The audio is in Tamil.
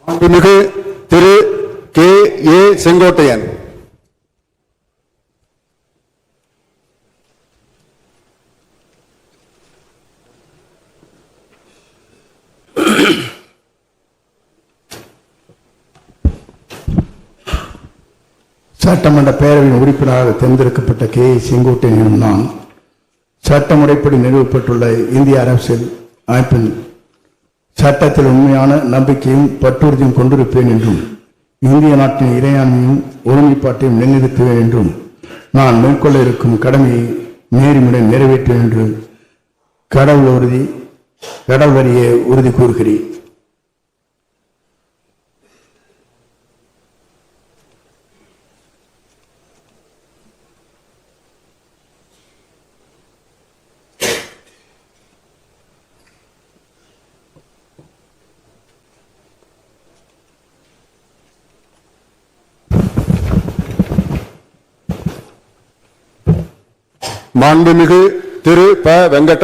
மாண்புமிகு திரு K.A. செங்கோட்டையன். சட்டமன்ற பேரவையின் உறுப்பினராக தேர்ந்தெடுக்கப்பட்ட K.A. செங்கோட்டையன் எனும் நான் சட்டமுறைப்படி நிறுவப்பட்டுள்ள இந்திய அரசியல் அமைப்பின் சட்டத்தில் உண்மையான நம்பிக்கையும் பற்றுறுதியும் கொண்டிருப்பேன் என்றும் இந்திய நாட்டின் இறையாண்மையும் ஒருமைப்பாட்டையும் நிலைநிறுத்துவேன் என்றும் நான் மேற்கொள்ள இருக்கும் கடமையை நேர்மையுடன் நிறைவேற்றுவேன் என்று கடவுள் வரிய உறுதி கூறுகிறேன். மாண்புமிகு திரு ப. வெங்கட்